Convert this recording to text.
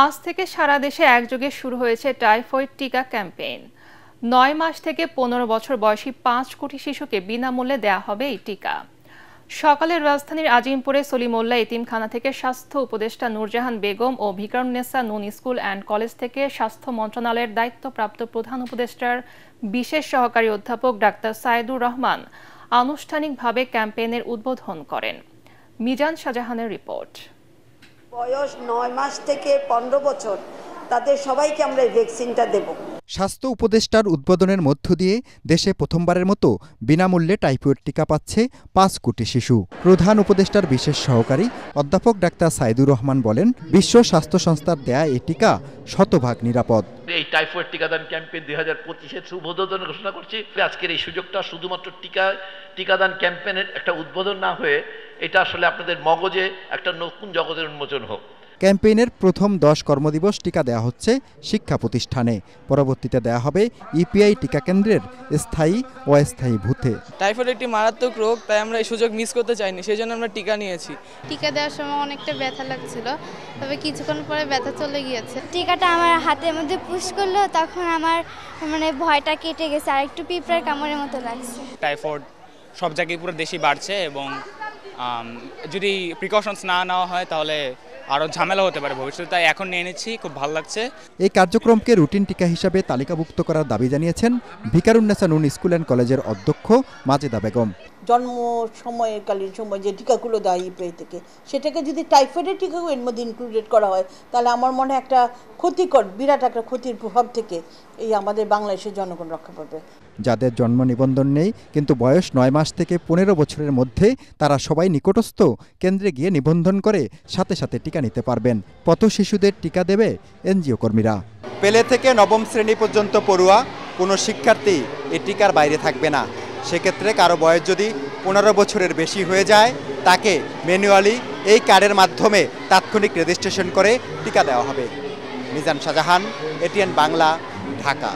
আজ থেকে সারা দেশে একযোগে শুরু হয়েছে টাইফয়েড টিকা ক্যাম্পেইন। ৯ মাস থেকে ১৫ বছর বয়সী ৫ কোটি শিশুকে বিনামূল্যে দেয়া হবে এই টিকা। সকালে রাজধানীর আজিমপুরে সলিমুল্লাহ এতিমখানা থেকে স্বাস্থ্য উপদেষ্টা নূরজাহান বেগম ও ভিকারুন্নেসা নূন স্কুল অ্যান্ড কলেজ থেকে স্বাস্থ্য মন্ত্রণালয়ের দায়িত্বপ্রাপ্ত প্রধান উপদেষ্টার বিশেষ সহকারী অধ্যাপক ডাক্তার সাইদুর রহমান আনুষ্ঠানিকভাবে ক্যাম্পেইনের উদ্বোধন করেন। মিজান শাহজাহানের রিপোর্ট। বয়স ৯ মাস থেকে ১৫ বছর তাদের সবাইকে আমরা এই ভ্যাকসিনটা দেব। স্বাস্থ্য উপদেষ্টার উদ্বোধনের মধ্য দিয়ে দেশে প্রথমবারের মতো বিনামূল্যে টাইফয়েড টিকা পাচ্ছে ৫ কোটি শিশু। প্রধান উপদেষ্টার বিশেষ সহকারী অধ্যাপক ডাক্তার সাইদুর রহমান বলেন, বিশ্ব স্বাস্থ্য সংস্থার দেয়া এই টিকা শতভাগ নিরাপদ। এই টাইফয়েড টিকাদান ক্যাম্পেইন ২০২৫-এর শুভ উদ্বোধন ঘোষণা করছি। আজকের এই সুযোগটা শুধুমাত্র টিকাদান ক্যাম্পেইনের একটা উদ্বোধন না হয়ে এটা আসলে আপনাদের মগজে একটা নতুন জগতের উন্মোচন হোক। ক্যাম্পেইনের প্রথম ১০ কর্মদিবস টিকা দেয়া হচ্ছে শিক্ষা প্রতিষ্ঠানে, পরবর্তীতে দেয়া হবে ইপিআই টিকা কেন্দ্রের স্থায়ী ও অস্থায়ী বুথে। টাইফয়েড একটি মারাত্মক রোগ, তাই আমরা এই সুযোগ মিস করতে চাইনি, সেই জন্য আমরা টিকা নিয়েছি। টিকা দেওয়ার সময় অনেকটা ব্যথা লাগছিল, তবে কিছুক্ষণ পরে ব্যথা চলে গিয়েছে। টিকাটা আমার হাতের মধ্যে পুশ করলো, তখন আমার ভয়টা কেটে গেছে, আর একটু পিঁপড়ার কামড়ের মতো লাগছে। টাইফয়েড সব জায়গায় পুরো দেশে বাড়ছে এবং যদি প্রিকশনস না নেওয়া হয় তাহলে আরও ঝামেলা হতে পারে ভবিষ্যতে, তাই এখন নিয়ে নিচ্ছি, খুব ভালো লাগছে। এই কার্যক্রমকে রুটিন টিকা হিসাবে তালিকাভুক্ত করার দাবি জানিয়েছেন ভিকারুন্নেসা নূন স্কুল অ্যান্ড কলেজের অধ্যক্ষ মাজেদা বেগম। জন্ম সময়কালীন সময় যে টিকাগুলো দেয় ইপিআই থেকে, সেটাকে যদি টাইফয়েডের টিকাও এর মধ্যে ইনক্লুডেড করা হয়, তাহলে আমার মনে হয় একটা ক্ষতিকর, বিরাট একটা ক্ষতির প্রভাব থেকে এই আমাদের বাংলাদেশের জনগণ রক্ষা পাবে। যাদের জন্ম নিবন্ধন নেই কিন্তু বয়স ৯ মাস থেকে ১৫ বছরের মধ্যে, তারা সবাই নিকটস্থ কেন্দ্রে গিয়ে নিবন্ধন করে সাথে সাথে টিকা নিতে পারবেন। পথ শিশুদের টিকা দেবে এনজিও কর্মীরা। পেলে থেকে নবম শ্রেণী পর্যন্ত পড়ুয়া কোনো শিক্ষার্থী এই টিকার বাইরে থাকবে না। সেক্ষেত্রে কারো বয়স যদি ১৫ বছরের বেশি হয়ে যায়, তাকে ম্যানুয়ালি এই কার্ডের মাধ্যমে তাৎক্ষণিক রেজিস্ট্রেশন করে টিকা দেওয়া হবে। মিজান শাহজাহান, এটিএন বাংলা, ঢাকা।